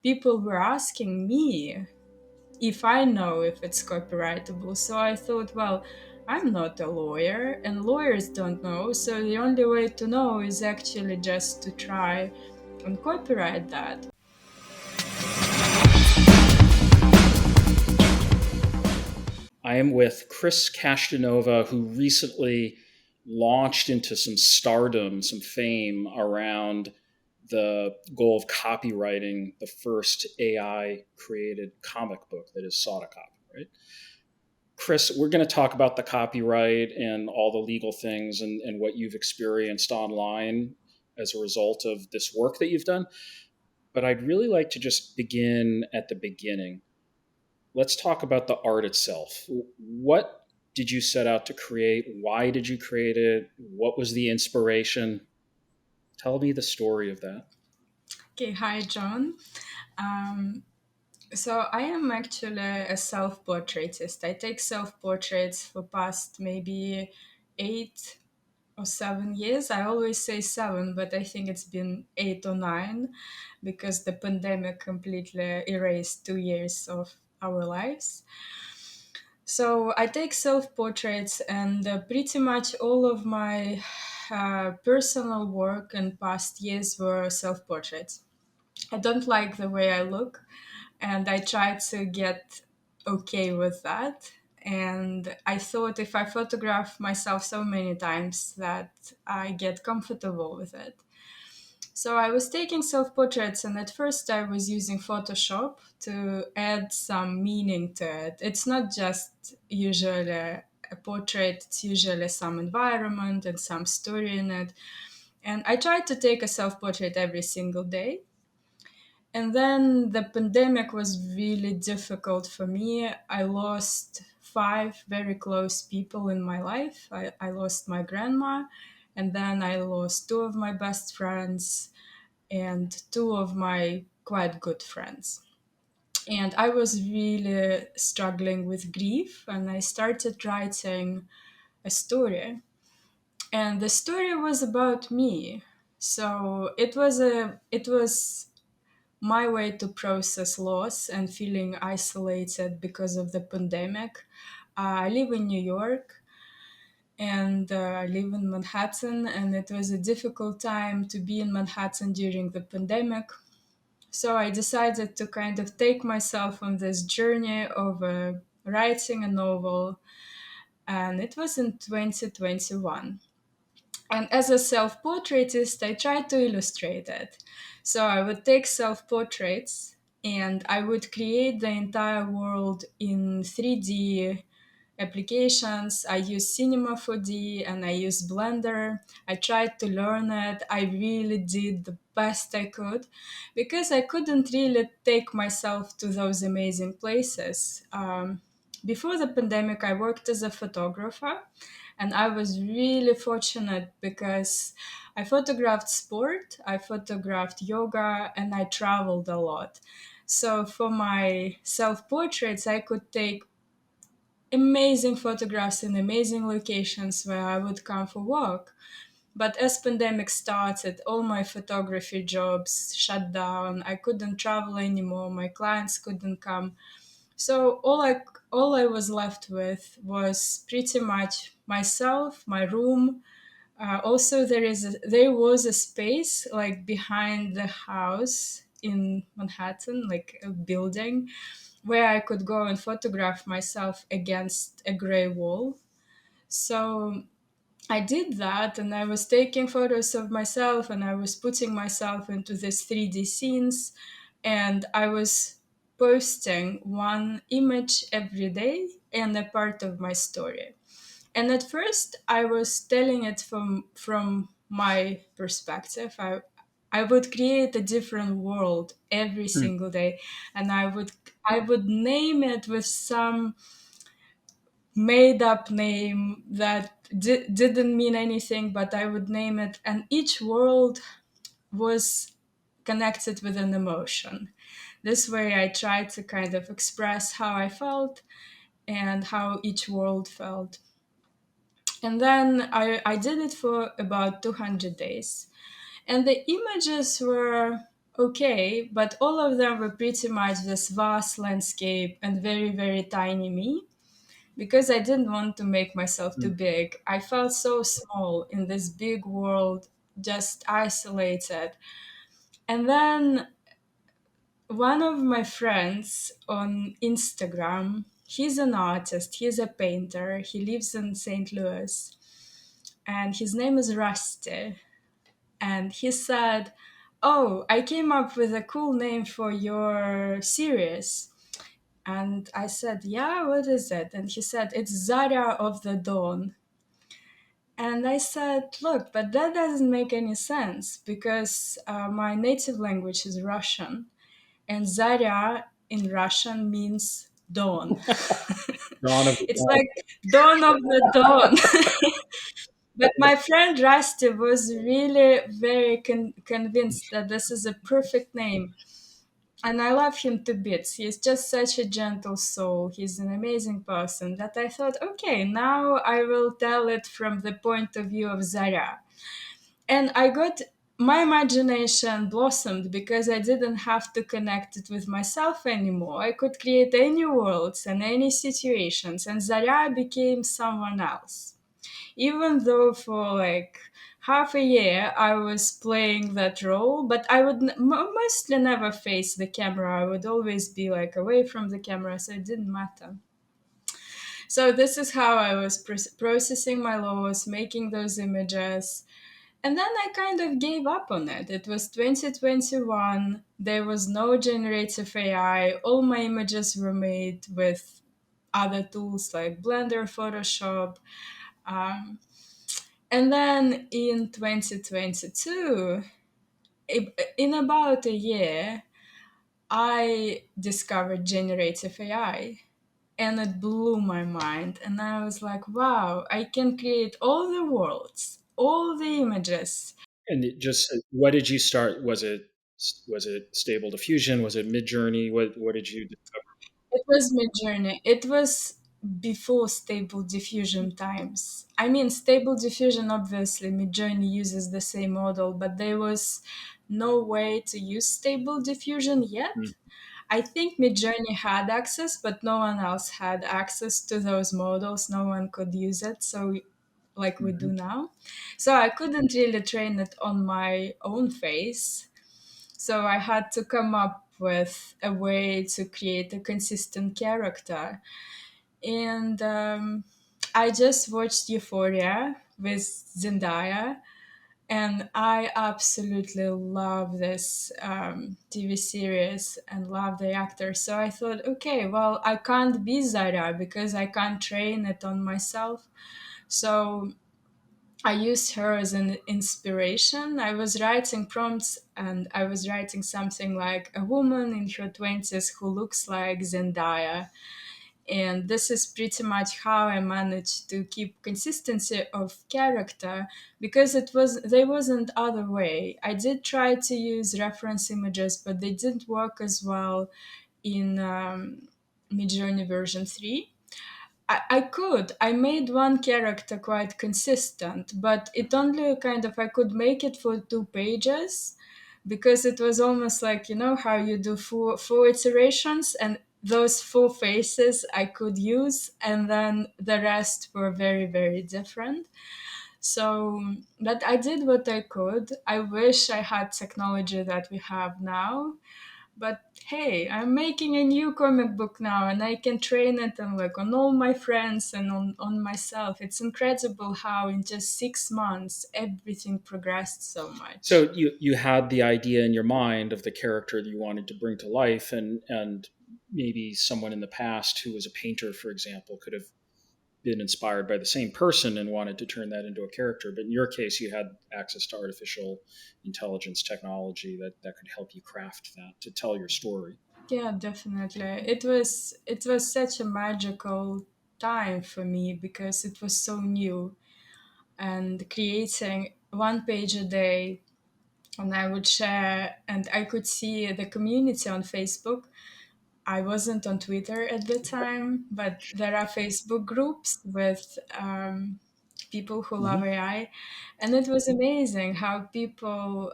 people were asking me if I know if it's copyrightable. So I thought, well, I'm not a lawyer and lawyers don't know. So the only way to know is actually just to try and copyright that. I am with Kris Kashtanova, who recently launched into some stardom, some fame around the goal of copywriting the first AI created comic book that is sought a copy, right? Kris, we're going to talk about the copyright and all the legal things and what you've experienced online as a result of this work that you've done. But I'd really like to just begin at the beginning. Let's talk about the art itself. What did you set out to create? Why did you create it? What was the inspiration? Tell me the story of that. Okay, hi, John. Um, so I am actually a self-portraitist. I take self-portraits for past maybe 8 or 7 years. I always say seven, but I think it's been 8 or 9 because the pandemic completely erased 2 years of our lives. So I take self portraits, and pretty much all of my personal work in past years were self portraits. I don't like the way I look, and I try to get okay with that. And I thought if I photograph myself so many times that I get comfortable with it. So I was taking self portraits, and at first I was using Photoshop to add some meaning to it. It's not just usually a portrait, it's usually some environment and some story in it. And I tried to take a self portrait every single day. And then the pandemic was really difficult for me. I lost five very close people in my life. I lost my grandma, and then I lost two of my best friends and two of my quite good friends. And I was really struggling with grief, and I started writing a story. And the story was about me. So it was my way to process loss and feeling isolated because of the pandemic. I live in New York, and I live in Manhattan, and it was a difficult time to be in Manhattan during the pandemic. So I decided to kind of take myself on this journey of writing a novel, and it was in 2021. And as a self portraitist, I tried to illustrate it. So I would take self portraits and I would create the entire world in 3D applications. I use Cinema 4D and I use Blender. I tried to learn it. I really did the best I could because I couldn't really take myself to those amazing places. Before the pandemic, I worked as a photographer, and I was really fortunate because I photographed sport, I photographed yoga, and I traveled a lot. So for my self portraits, I could take amazing photographs in amazing locations where I would come for work. But as pandemic started, all my photography jobs shut down. I couldn't travel anymore. My clients couldn't come. So all I was left with was pretty much myself, my room. Also, there was a space like behind the house in Manhattan, like a building, where I could go and photograph myself against a gray wall. So I did that, and I was taking photos of myself, and I was putting myself into these 3D scenes, and I was posting one image every day and a part of my story. And at first, I was telling it from my perspective. I would create a different world every Hmm. single day, and I would name it with some made up name that didn't mean anything, but I would name it, and each world was connected with an emotion. This way, I tried to kind of express how I felt and how each world felt. And then I did it for about 200 days. And the images were okay, but all of them were pretty much this vast landscape and very, very tiny me. Because I didn't want to make myself too Mm. big. I felt so small in this big world, just isolated. And then one of my friends on Instagram, he's an artist, he's a painter, he lives in St. Louis, and his name is Rusty. And he said, "Oh, I came up with a cool name for your series." And I said, "Yeah, what is it?" And he said, "It's Zarya of the Dawn." And I said, "Look, but that doesn't make any sense because my native language is Russian, and Zarya in Russian means dawn." Dawn of the It's Dead. like dawn of the dawn. But my friend Rusty was really very convinced that this is a perfect name. And I love him to bits. He's just such a gentle soul. He's an amazing person that I thought, okay, now I will tell it from the point of view of Zarya. And I got my imagination blossomed because I didn't have to connect it with myself anymore. I could create any worlds and any situations, and Zarya became someone else. Even though for like half a year I was playing that role, but I would mostly never face the camera. I would always be like away from the camera, so it didn't matter. So this is how I was processing my loss, making those images. And then I kind of gave up on it. It was 2021. There was no generative AI. All my images were made with other tools like Blender, Photoshop. Um, and then in 2022, in about a year, I discovered generative AI, and it blew my mind. And I was like, wow, I can create all the worlds, all the images. And it just, what did you start? Was it Stable Diffusion? Was it Midjourney? What did you discover? It was Midjourney. It was before Stable Diffusion times. I mean, Stable Diffusion, obviously, Midjourney uses the same model, but there was no way to use Stable Diffusion yet. Mm. I think Midjourney had access, but no one else had access to those models. No one could use it, so like we do Mhm. now. So I couldn't really train it on my own face. So I had to come up with a way to create a consistent character. And I just watched Euphoria with Zendaya, and I absolutely love this TV series and love the actor. So I thought, okay, well, I can't be Zara because I can't train it on myself. So I used her as an inspiration. I was writing prompts and I was writing something like a woman in her 20s who looks like Zendaya. And this is pretty much how I managed to keep consistency of character because it was there wasn't other way. I did try to use reference images, but they didn't work as well in Midjourney version 3. I could. I made one character quite consistent, but it only kind of, I could make it for 2 pages because it was almost like, you know, how you do four iterations and those four faces I could use, and then the rest were very, very different. So, but I did what I could. I wish I had technology that we have now, but hey, I'm making a new comic book now and I can train it on like on all my friends and on myself. It's incredible how in just 6 months everything progressed so much. So you had the idea in your mind of the character that you wanted to bring to life, and maybe someone in the past who was a painter, for example, could have been inspired by the same person and wanted to turn that into a character. But in your case, you had access to artificial intelligence technology that could help you craft that to tell your story. Yeah, definitely. It was such a magical time for me because it was so new, and creating 1 page a day, and I would share and I could see the community on Facebook. I wasn't on Twitter at the time, but there are Facebook groups with people who love Hmm. AI, and it was amazing how people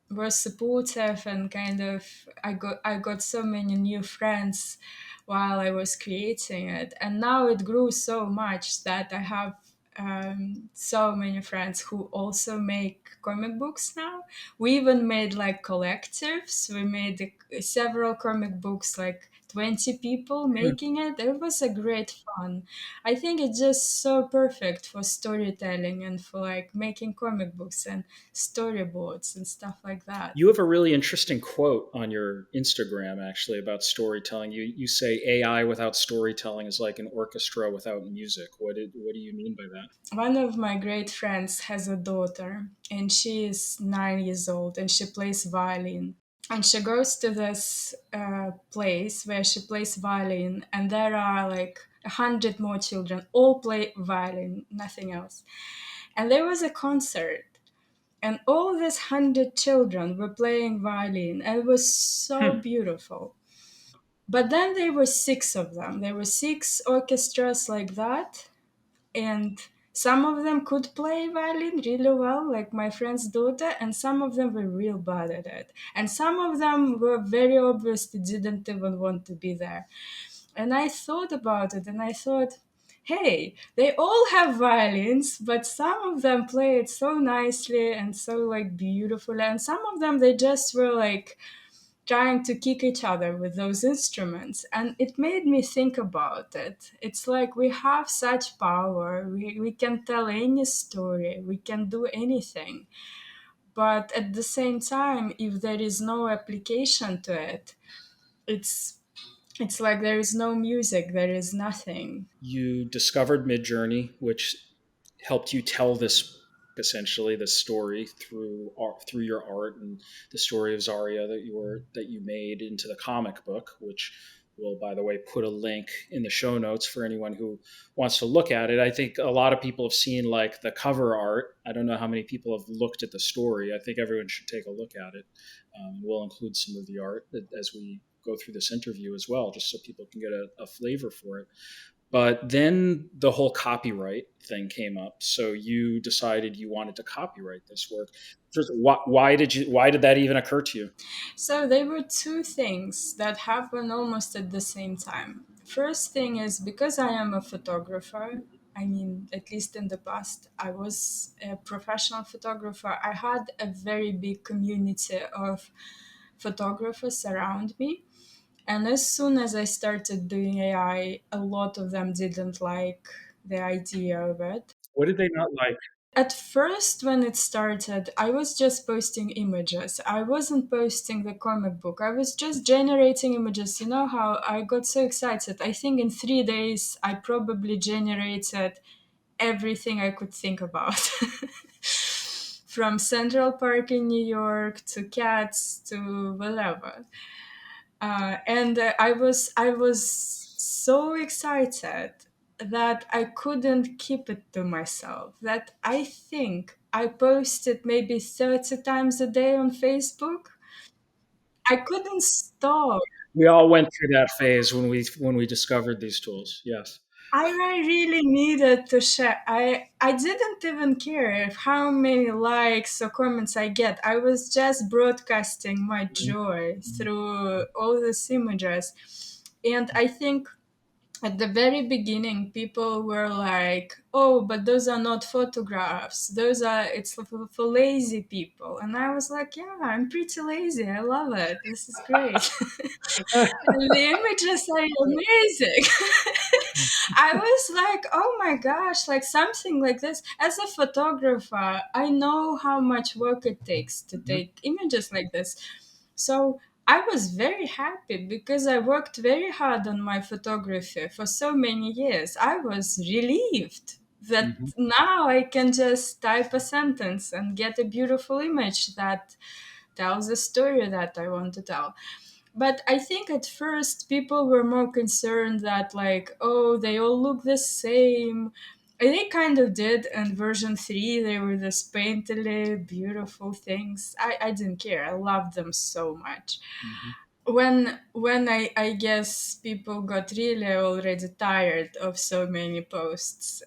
were supportive, and kind of I got so many new friends while I was creating it, and now it grew so much that I have so many friends who also make comic books now. We even made like collectives. We made several comic books, like 20 people making it. It was a great fun. I think it's just so perfect for storytelling and for like making comic books and storyboards and stuff like that. You have a really interesting quote on your Instagram actually about storytelling. You say AI without storytelling is like an orchestra without music. What do you mean by that? One of my great friends has a daughter, and she is 9 years old, and she plays violin. And she goes to this place where she plays violin, and there are like 100 more children, all play violin, nothing else. And there was a concert, and all these 100 children were playing violin, and it was so Hmm. beautiful. But then there were six of them. There were six orchestras like that, and some of them could play violin really well, like my friend's daughter, and some of them were real bad at it. And some of them were very obviously didn't even want to be there. And I thought about it, and I thought, hey, they all have violins, but some of them play it so nicely and so like beautiful, and some of them they just were like trying to kick each other with those instruments. And it made me think about it. It's like we have such power, we can tell any story, we can do anything. But at the same time, if there is no application to it, it's it's like there is no music, there is nothing. You discovered Midjourney, which helped you tell this essentially the story through art, through your art, and the story of Zarya that you made into the comic book, which will, by the way, put a link in the show notes for anyone who wants to look at it. I think a lot of people have seen like the cover art. I don't know how many people have looked at the story. I think everyone should take a look at it. We'll include some of the art as we go through this interview as well, just so people can get a flavor for it. But then the whole copyright thing came up. So you decided you wanted to copyright this work. First, why did that even occur to you? So there were two things that happened almost at the same time. First thing is, because I am a photographer, I mean, at least in the past, I was a professional photographer. I had a very big community of photographers around me. And as soon as I started doing AI, a lot of them didn't like the idea of it. What did they not like? At first, when it started, I was just posting images. I wasn't posting the comic book. I was just generating images. You know how I got so excited? I think in 3 days, I probably generated everything I could think about. From Central Park in New York to cats to whatever. And I was so excited that I couldn't keep it to myself. That I think I posted maybe 30 times a day on Facebook. I couldn't stop. We all went through that phase when we discovered these tools. Yes. I really needed to share. I didn't even care if how many likes or comments I get. I was just broadcasting my joy through all these images. And I think at the very beginning people were like, oh, but those are not photographs, those are, it's for lazy people. And I was like, yeah, I'm pretty lazy, I love it, this is great. And the images are amazing. I was like, oh my gosh, like something like this. As a photographer, I know how much work it takes to take images like this. So I was very happy because I worked very hard on my photography for so many years. I was relieved that Mhm. now I can just type a sentence and get a beautiful image that tells a story that I want to tell. But I think at first people were more concerned that, like, oh, they all look the same. And they kind of did in version 3. They were this painterly, beautiful things. I didn't care. I loved them so much. Mhm. When I guess people got really already tired of so many posts,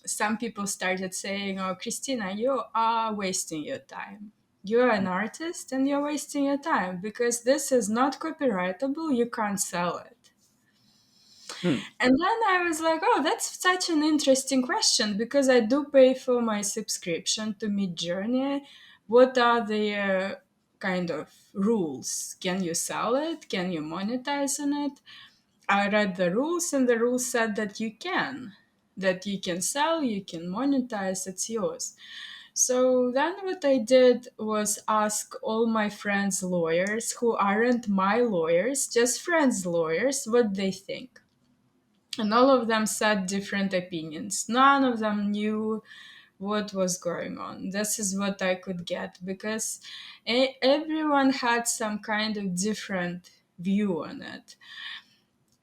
some people started saying, oh, Christina, you are wasting your time. You're an artist and you're wasting your time because this is not copyrightable. You can't sell it. Hmm. And then I was like, oh, that's such an interesting question because I do pay for my subscription to Midjourney. What are the kind of rules? Can you sell it? Can you monetize on it? I read the rules, and the rules said that you can sell, you can monetize, it's yours. So then what I did was ask all my friends' lawyers, who aren't my lawyers, just friends' lawyers, what they think. And all of them said different opinions. None of them knew what was going on. This is what I could get because everyone had some kind of different view on it.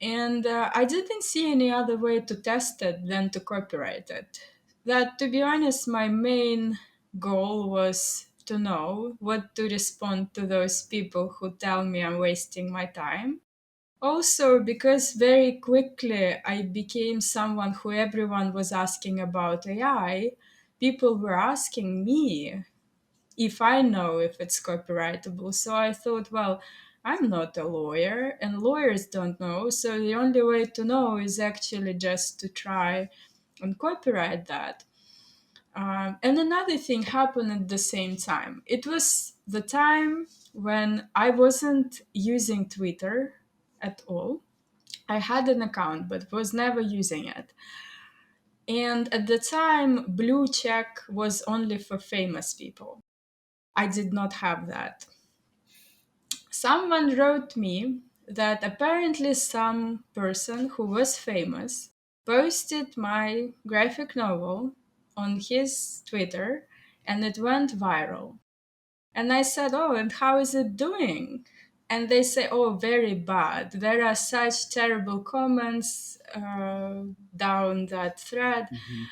And I didn't see any other way to test it than to copyright it. That, to be honest, my main goal was to know what to respond to those people who tell me I'm wasting my time. Also, because very quickly I became someone who everyone was asking about AI, people were asking me if I know if it's copyrightable. So I thought, well, I'm not a lawyer and lawyers don't know. So the only way to know is actually just to try and copyright that. And another thing happened at the same time. It was the time when I wasn't using Twitter at all. I had an account but was never using it. And at the time, blue check was only for famous people. I did not have that. Someone wrote me that apparently some person who was famous posted my graphic novel on his Twitter and it went viral. And I said, oh, and how is it doing? And they say, oh, very bad. There are such terrible comments down that thread. Mhm.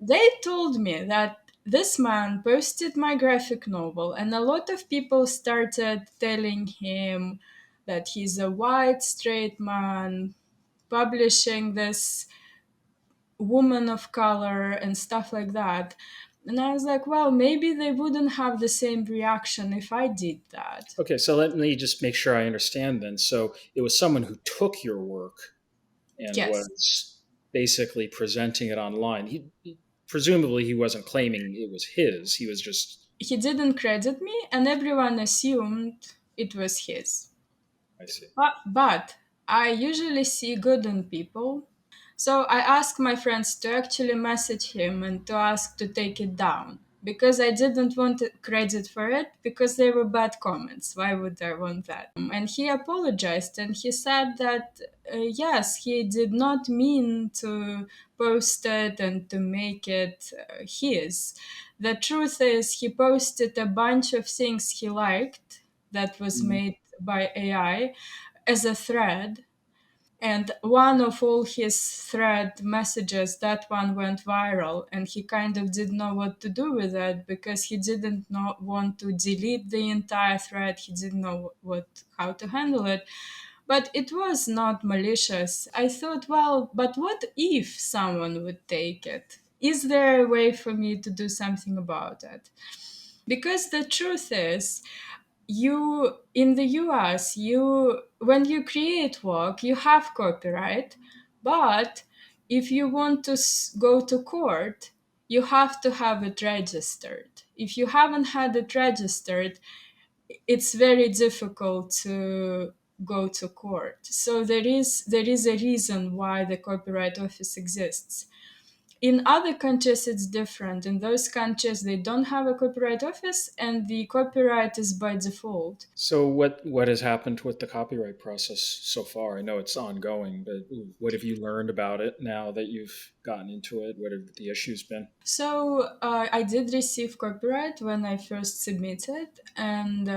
They told me that this man posted my graphic novel, and a lot of people started telling him that he's a white, straight man publishing this woman of color and stuff like that. And I was like, well, maybe they wouldn't have the same reaction if I did that. Okay, so let me just make sure I understand then. So it was someone who took your work and Yes. was basically presenting it online. Presumably he wasn't claiming it was his. He was just, He didn't credit me, and everyone assumed it was his. I see. But I usually see good in people. So I asked my friends to actually message him and to ask to take it down because I didn't want credit for it because they were bad comments. Why would I want that? And he apologized and he said that yes, he did not mean to post it and to make it his. The truth is, he posted a bunch of things he liked that was Mhm. made by AI as a thread. And one of all his thread messages, that one went viral, and he kind of didn't know what to do with it because he didn't want to delete the entire thread. He didn't know how to handle it. But it was not malicious. I thought, well, but what if someone would take it? Is there a way for me to do something about it? Because the truth is, you in the US, you when you create work, you have copyright, but if you want to go to court, you have to have it registered. If you haven't had it registered, it's very difficult to go to court. So there is a reason why the Copyright Office exists. In other countries, it's different. In those countries, they don't have a copyright office, and the copyright is by default. So what has happened with the copyright process so far? I know it's ongoing, but what have you learned about it now that you've gotten into it? What have the issues been? So I did receive copyright when I first submitted, and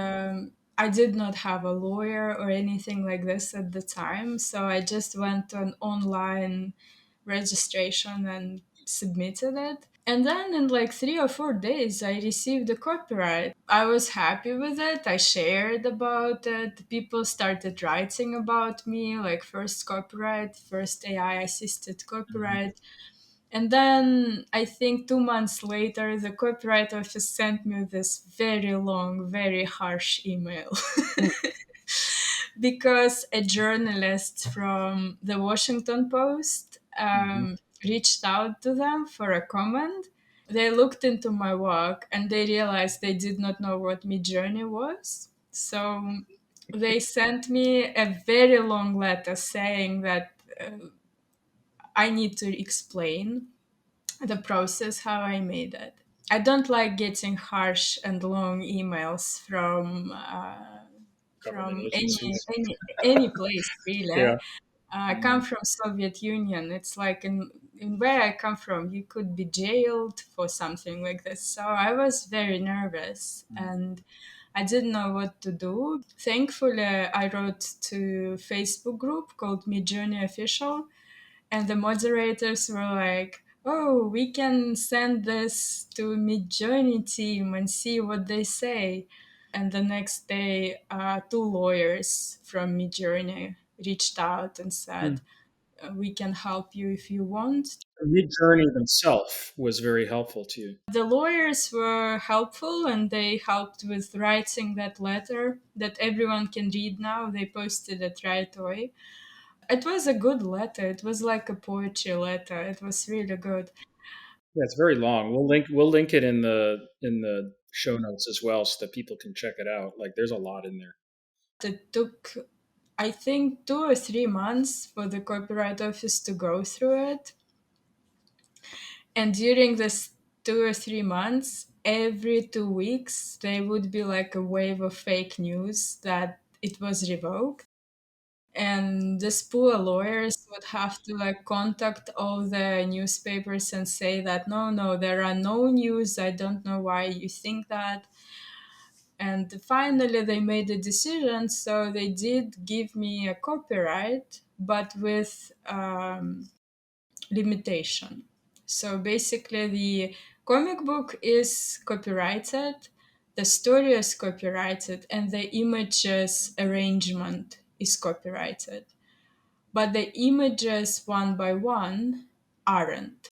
I did not have a lawyer or anything like this at the time. So I just went to an online registration and submitted it. And then in like 3 or 4 days, I received the copyright. I was happy with it. I shared about it. People started writing about me, like first copyright, first AI assisted Mhm. copyright. And then I think 2 months later, the copyright office sent me this very long, very harsh email. Hmm. Because a journalist from the Washington Post Mhm. reached out to them for a comment. They looked into my work and they realized they did not know what Midjourney was. So they sent me a very long letter saying that I need to explain the process how I made it. I don't like getting harsh and long emails Government from agencies. any place really. Yeah. I come from Soviet Union. It's like in where I come from, you could be jailed for something like this. So I was very nervous and I didn't know what to do. Thankfully, I wrote to Facebook group called Midjourney Official, and the moderators were like, "Oh, we can send this to Midjourney team and see what they say." And the next day, two lawyers from Midjourney reached out and said, Hmm. "We can help you if you want." Midjourney themselves was very helpful to you. The lawyers were helpful and they helped with writing that letter that everyone can read now. They posted it right away. It was a good letter. It was like a poetry letter. It was really good. Yeah, it's very long. We'll link it in the show notes as well so that people can check it out. Like there's a lot in there. It took, I think, 2 or 3 months for the copyright office to go through it. And during this 2 or 3 months, every 2 weeks, there would be like a wave of fake news that it was revoked. And these poor lawyers would have to like contact all the newspapers and say that no, no, there are no news. I don't know why you think that. And finally, they made a decision. So they did give me a copyright, but with limitation. So basically, the comic book is copyrighted, the story is copyrighted, and the images arrangement is copyrighted. But the images one by one aren't.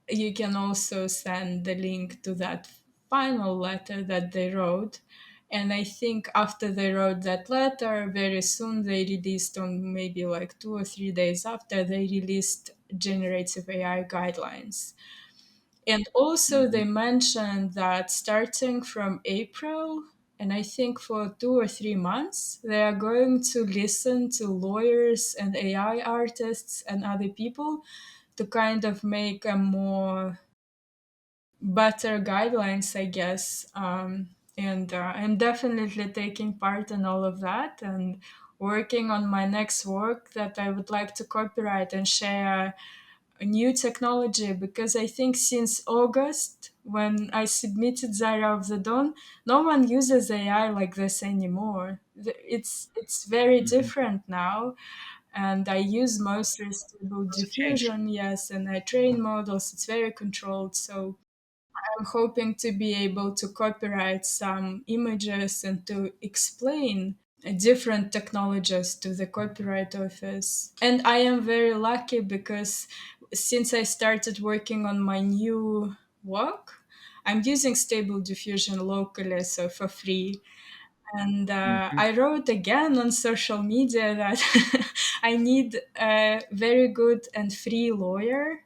You can also send the link to that final letter that they wrote. And I think after they wrote that letter, very soon they released, on maybe like 2 or 3 days after, they released generative AI guidelines. And also, Mhm. they mentioned that starting from April, and I think for 2 or 3 months, they are going to listen to lawyers and AI artists and other people to kind of make a more better guidelines, I guess. And I'm definitely taking part in all of that and working on my next work that I would like to copyright and share a new technology, because I think since August, when I submitted Zarya of the Dawn, no one uses AI like this anymore. It's very Mhm. different now, and I use mostly stable It's a change. diffusion, yes, and I train models. It's very controlled, so I'm hoping to be able to copyright some images and to explain different technologies to the copyright office. And I am very lucky because since I started working on my new work, I'm using Stable Diffusion locally, so for free. And Mhm. I wrote again on social media that I need a very good and free lawyer,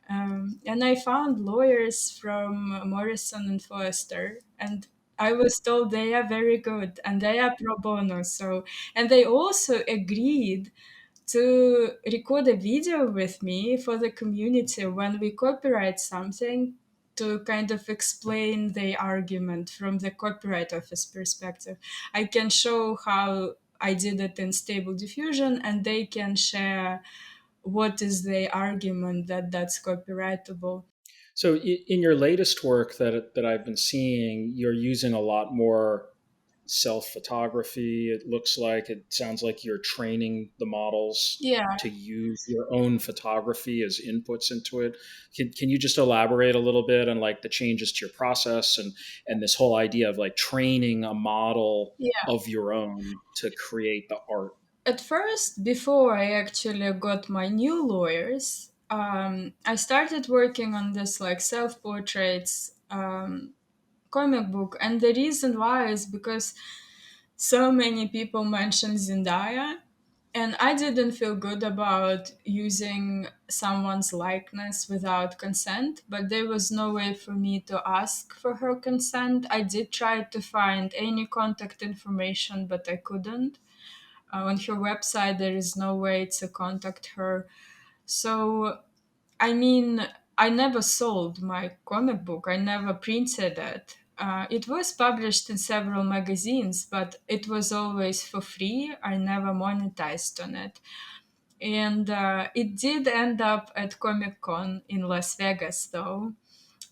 and I found lawyers from Morrison and Foster, and I was told they are very good and they are pro bono. So, and they also agreed to record a video with me for the community when we copyright something, to kind of explain the argument from the copyright office perspective. I can show how I did it in Stable Diffusion, and they can share what is the argument that that's copyrightable. So in your latest work that I've been seeing, you're using a lot more self photography. It looks like it sounds like you're training the models Yeah, to use your own photography as inputs into it. Can you just elaborate a little bit on like the changes to your process and this whole idea of like training a model yeah. of your own to create the art? At first, before I actually got my new lawyers, I started working on this like self portraits comic book, and the reason why is because so many people mentioned Zendaya, and I didn't feel good about using someone's likeness without consent, but there was no way for me to ask for her consent. I did try to find any contact information, but I couldn't. On her website, there is no way to contact her. So I mean, I never sold my comic book. I never printed it. It was published in several magazines, but it was always for free. I never monetized on it. And it did end up at Comic Con in Las Vegas, though.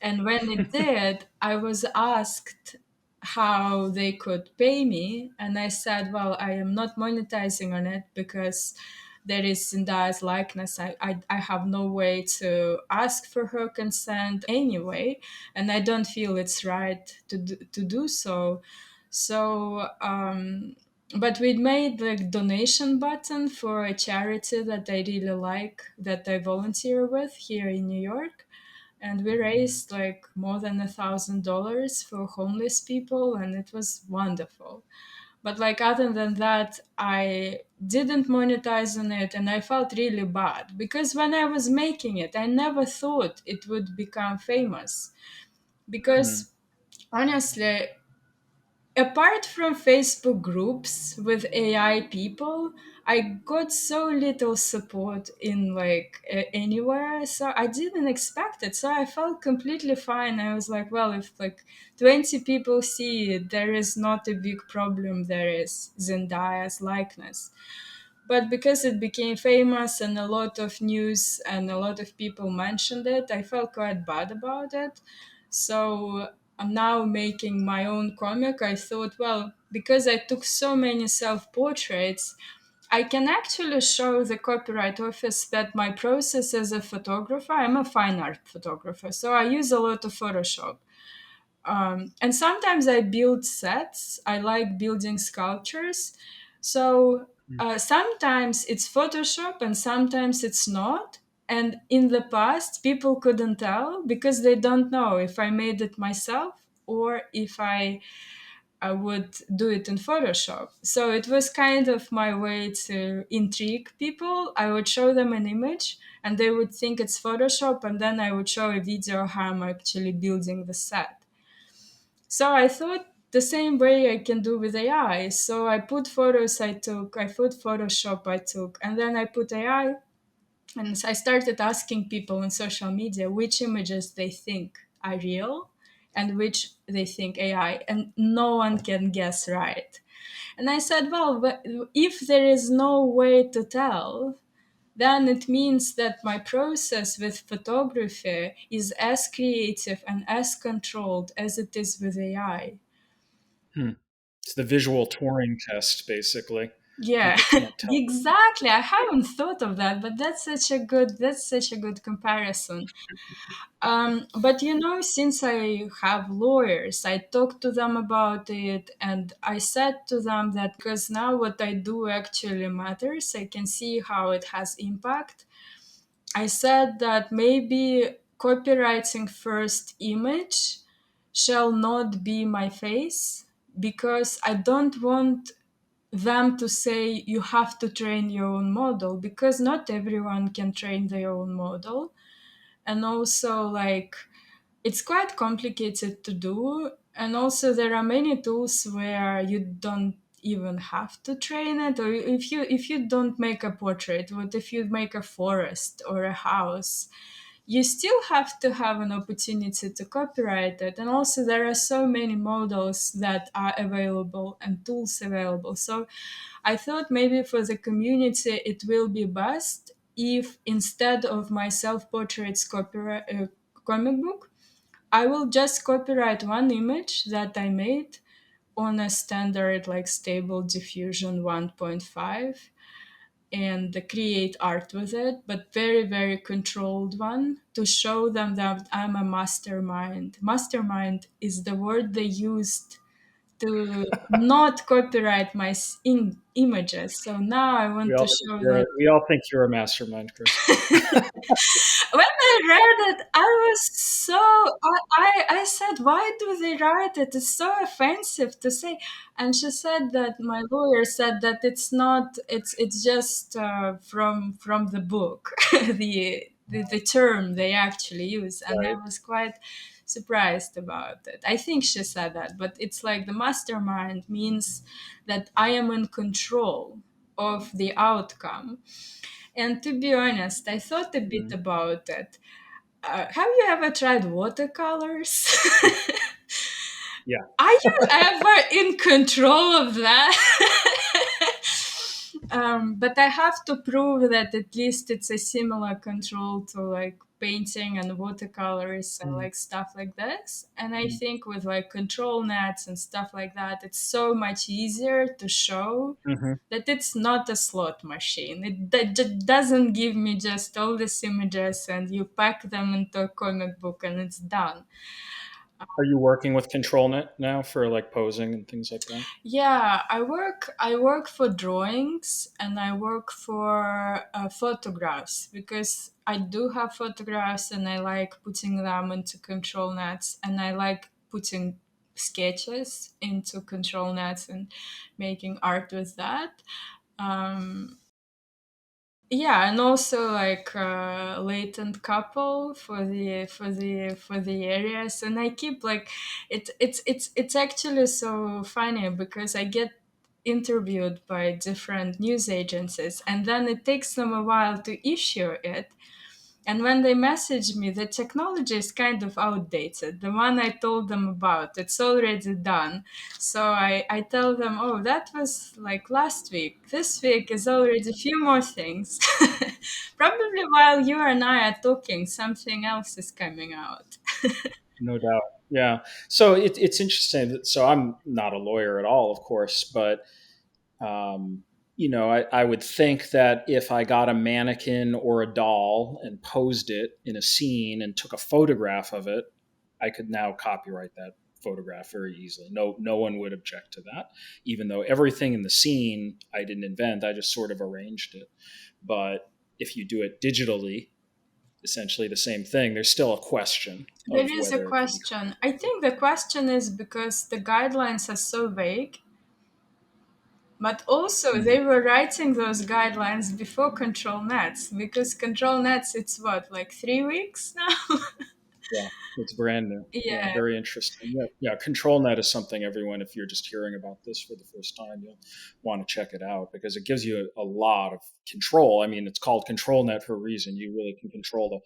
And when it did, I was asked how they could pay me. And I said, well, I am not monetizing on it because there is Zendaya's likeness. I have no way to ask for her consent anyway. And I don't feel it's right to do so. So, but we made like donation button for a charity that I really like, that I volunteer with here in New York, and we raised like more than $1,000 for homeless people, and it was wonderful. But like other than that, I didn't monetize on it, and I felt really bad because when I was making it, I never thought it would become famous. Hmm. Because honestly, apart from Facebook groups with AI people, I got so little support in like anywhere. So I didn't expect it. So I felt completely fine. I was like, well, if like 20 people see it, there is not a big problem. There is Zendaya's likeness. But because it became famous and a lot of news and a lot of people mentioned it, I felt quite bad about it. So I'm now making my own comic. I thought, well, because I took so many self portraits, I can actually show the copyright office that my process as a photographer, I'm a fine art photographer, so I use a lot of Photoshop. And sometimes I build sets. I like building sculptures. So sometimes it's Photoshop and sometimes it's not. And in the past, people couldn't tell because they don't know if I made it myself or if I would do it in Photoshop. So it was kind of my way to intrigue people. I would show them an image and they would think it's Photoshop, and then I would show a video how I'm actually building the set. So I thought the same way I can do with AI. So I put photos I took, I put Photoshop I took, and then I put AI. And I started asking people on social media which images they think are real and which they think AI. And no one can guess right. And I said, well, if there is no way to tell, then it means that my process with photography is as creative and as controlled as it is with AI. Hmm. It's the visual Turing test, basically. Yeah, People can't tell. exactly. I haven't thought of that, but that's such a good comparison. But since I have lawyers, I talked to them about it, and I said to them that because now what I do actually matters, I can see how it has impact. I said that maybe copywriting first image shall not be my face because I don't want them to say you have to train your own model because not everyone can train their own model. And also, like, it's quite complicated to do. And also, there are many tools where you don't even have to train it. Or if you don't make a portrait, what if you make a forest or a house? You still have to have an opportunity to copyright it. And also, there are so many models that are available and tools available. So I thought maybe for the community, it will be best if instead of my self portraits copyright comic book, I will just copyright one image that I made on a standard like stable diffusion 1.5 and create art with it, but very, very controlled one to show them that I'm a mastermind. Mastermind is the word they used to not copyright my images. So now I want to show like We all think you're a mastermind, Chris. when I read it, I was so I said, why do they write it? It's so offensive to say. And she said that my lawyer said that it's not. It's just from the book, the term they actually use, and I Right. was quite surprised about it. I think she said that, but it's like the mastermind means that I am in control of the outcome. And to be honest, I thought a bit Mhm. about it. Have you ever tried watercolors? Yeah. Are you ever in control of that? But I have to prove that at least it's a similar control to like painting and watercolors and Mm, like stuff like this. And I mm, think with like control nets and stuff like that, it's so much easier to show mhm. that it's not a slot machine. It doesn't give me just all these images and you pack them into a comic book and it's done. Are you working with ControlNet now for like posing and things like that? Yeah, I work for drawings and I work for photographs because I do have photographs and I like putting them into control nets and I like putting sketches into control nets and making art with that. Um, yeah, and also like latent couple for the areas, and I keep like it's actually so funny because I get interviewed by different news agencies, and then it takes them a while to issue it, and when they message me, the technology is kind of outdated. The one I told them about, it's already done. So I tell them, oh, that was like last week. This week is already a few more things. Probably while you and I are talking, something else is coming out. No doubt. Yeah. So it's interesting. So I'm not a lawyer at all, of course, but um, I would think that if I got a mannequin or a doll and posed it in a scene and took a photograph of it, I could now copyright that photograph very easily. No one would object to that, even though everything in the scene I didn't invent. I just sort of arranged it. But if you do it digitally, essentially the same thing, there's still a question There of is a whether it can be. question. I think the question is because the guidelines are so vague. But also, Mhm. they were writing those guidelines before Control Nets because Control Nets, it's what, like 3 weeks now? Yeah, it's brand new. Yeah, Yeah. very interesting. Yeah, yeah. ControlNet is something everyone, if you're just hearing about this for the first time, you'll want to check it out because it gives you a lot of control. I mean, it's called ControlNet for a reason. You really can control the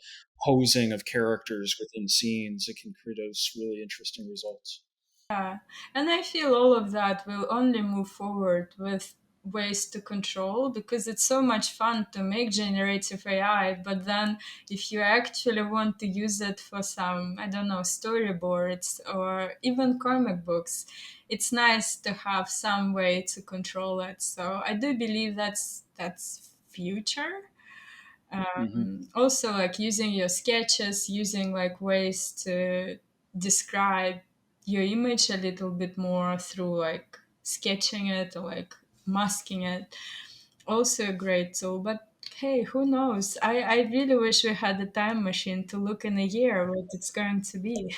posing of characters within scenes. It can produce really interesting results. Yeah, and I feel all of that will only move forward with ways to control because it's so much fun to make generative AI. But then, if you actually want to use it for some, I don't know, storyboards or even comic books, it's nice to have some way to control it. So I do believe that's future. Hmm. Also, like using your sketches, using like ways to describe your image a little bit more through like sketching it or like masking it, also a great tool. But hey, who knows? I really wish we had a time machine to look in a year what it's going to be.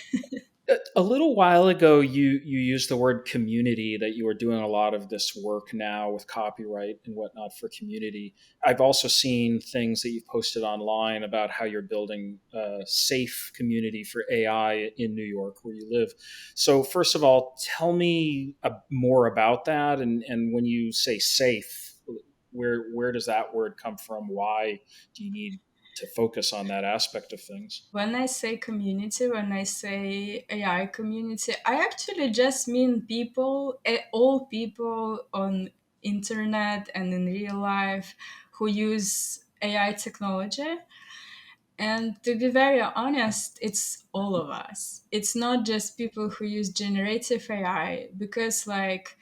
A little while ago, you used the word community, that you are doing a lot of this work now with copyright and whatnot for community. I've also seen things that you've posted online about how you're building a safe community for AI in New York, where you live. So, first of all, tell me more about that. And when you say safe, where does that word come from? Why do you need to focus on that aspect of things? When I say community, when I say AI community, I actually just mean people, all people on internet and in real life who use AI technology. And to be very honest, it's all of us. It's not just people who use generative AI, because, like,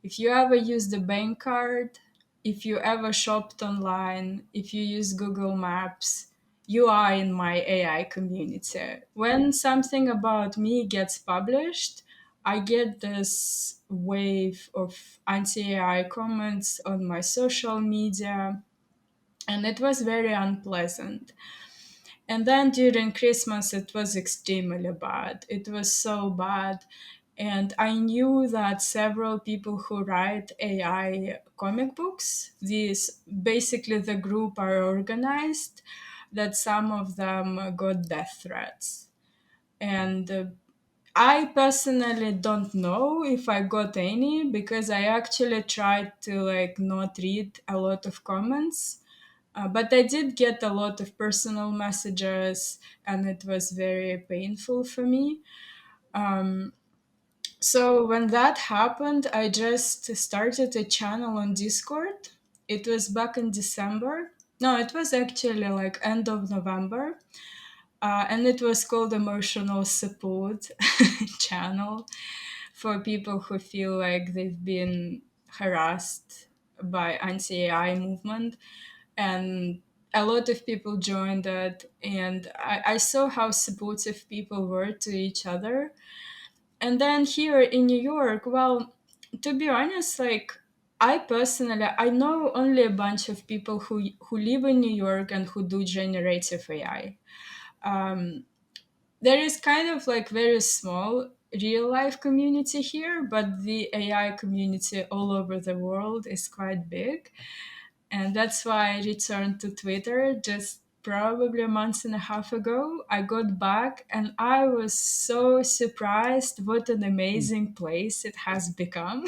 if you ever use the bank card, if you ever shopped online, if you use Google Maps, you are in my AI community. When something about me gets published, I get this wave of anti AI comments on my social media, and it was very unpleasant. And then during Christmas, it was extremely bad. It was so bad. And I knew that several people who write AI comic books, these basically the group are organized, that some of them got death threats. And I personally don't know if I got any because I actually tried to like not read a lot of comments. But I did get a lot of personal messages, and it was very painful for me. Um, so when that happened, I just started a channel on Discord. It was back in December. No, it was actually like end of November. And it was called Emotional Support Channel for people who feel like they've been harassed by anti-AI movement. And a lot of people joined it, and I saw how supportive people were to each other. And then here in New York, well, to be honest, like I personally, I know only a bunch of people who live in New York and who do generative AI. Um, there is kind of like very small real life community here, but the AI community all over the world is quite big. And that's why I returned to Twitter just probably a month and a half ago. I got back and I was so surprised what an amazing place it has become.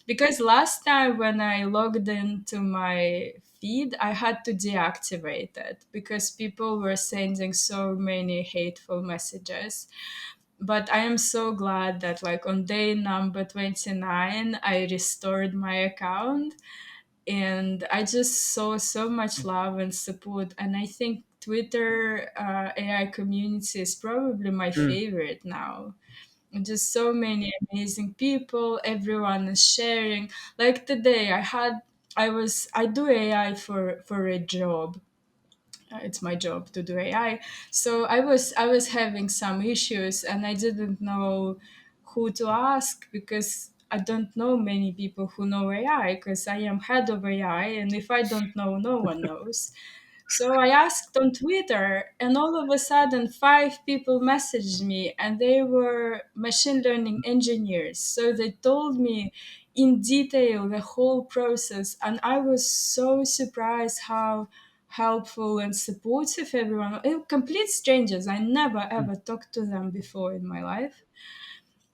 Because last time when I logged into my feed, I had to deactivate it because people were sending so many hateful messages. But I am so glad that like on day number 29 I restored my account, and I just saw so much love and support. And I think Twitter AI community is probably my Mm. favorite now. Just so many amazing people. Everyone is sharing. Like today, I do AI for a job. It's my job to do AI. So I was having some issues, and I didn't know who to ask because I don't know many people who know AI because I am head of AI, and if I don't know, no one knows. So I asked on Twitter, and all of a sudden, five people messaged me, and they were machine learning engineers. So they told me in detail the whole process, and I was so surprised how helpful and supportive everyone. Complete strangers. I never ever talked to them before in my life.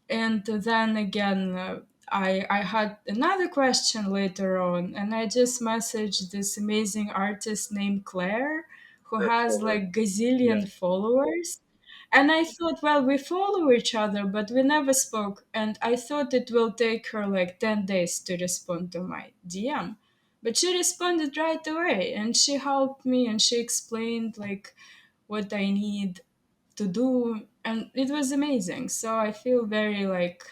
And then again, I had another question later on, and I just messaged this amazing artist named Claire, who has Or like yes. gazillion followers. And I thought, well, we follow each other, but we never spoke. And I thought it will take her like 10 days to respond to my DM. But she responded right away, and she helped me, and she explained like what I need to do, and it was amazing. So I feel very like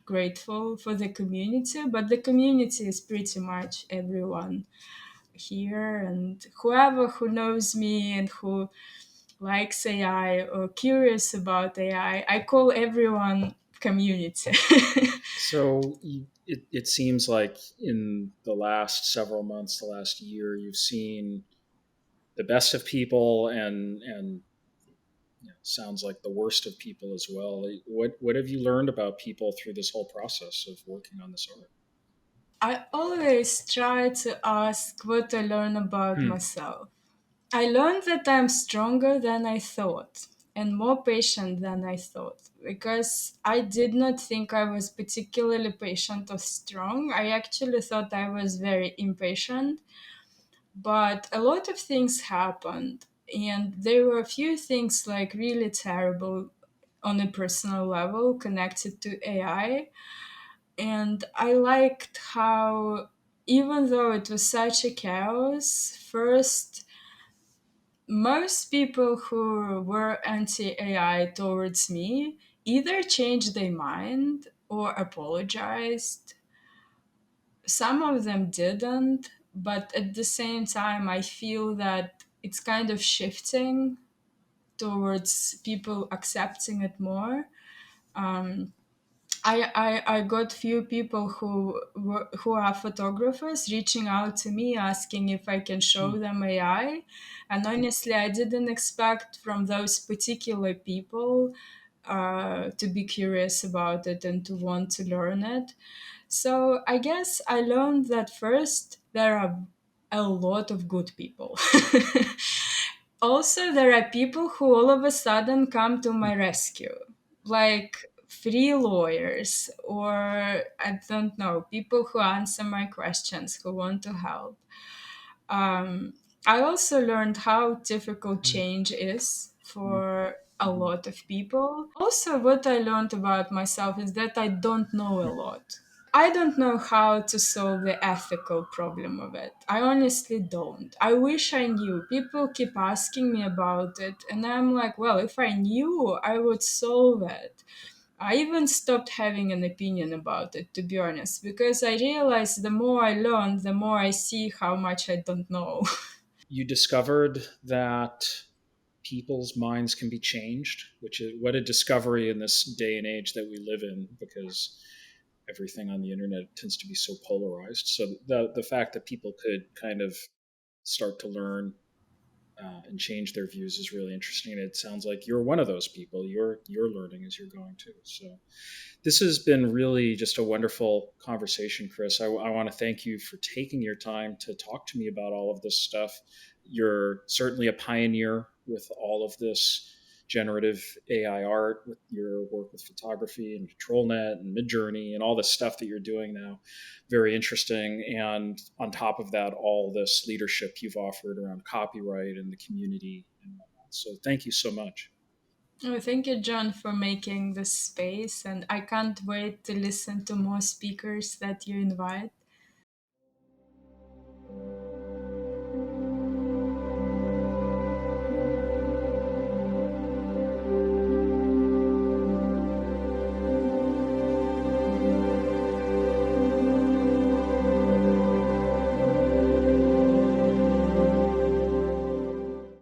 grateful for the community, but the community is pretty much everyone here, and whoever who knows me and who likes AI or curious about AI, I call everyone community. So it seems like in the last several months, the last year, you've seen the best of people and sounds like the worst of people as well. What have you learned about people through this whole process of working on this art? I always try to ask what I learn about Hmm. myself. I learned that I'm stronger than I thought and more patient than I thought because I did not think I was particularly patient or strong. I actually thought I was very impatient, but a lot of things happened, and there were a few things like really terrible on a personal level connected to AI. And I liked how, even though it was such a chaos, first, most people who were anti AI towards me either changed their mind or apologized. Some of them didn't, but at the same time, I feel that it's kind of shifting towards people accepting it more. I got few people who are photographers reaching out to me asking if I can show Mm, them AI, and honestly, I didn't expect from those particular people to be curious about it and to want to learn it. So I guess I learned that first there are a lot of good people. Also, there are people who all of a sudden come to mm, my rescue, like free lawyers, or I don't know, people who answer my questions, who want to help. Um, I also learned how difficult mm, change is mm, for a mm. lot of people. Also, what I learned about myself is that I don't know a lot. I don't know how to solve the ethical problem of it. I honestly don't. I wish I knew. People keep asking me about it, and I'm like, well, if I knew, I would solve it. I even stopped having an opinion about it, to be honest, because I realized the more I learn, the more I see how much I don't know. You discovered that people's minds can be changed, which is what a discovery in this day and age that we live in, because everything on the internet tends to be so polarized. So the fact that people could kind of start to learn and change their views is really interesting. And it sounds like you're one of those people. You're learning as you're going too. So this has been really just a wonderful conversation, Kris. I want to thank you for taking your time to talk to me about all of this stuff. You're certainly a pioneer with all of this generative AI art, with your work with photography and ControlNet and Midjourney and all this stuff that you're doing now. Very interesting. And on top of that, all this leadership you've offered around copyright and the community and whatnot. So thank you so much. Oh, thank you, John, for making this space, and I can't wait to listen to more speakers that you invite.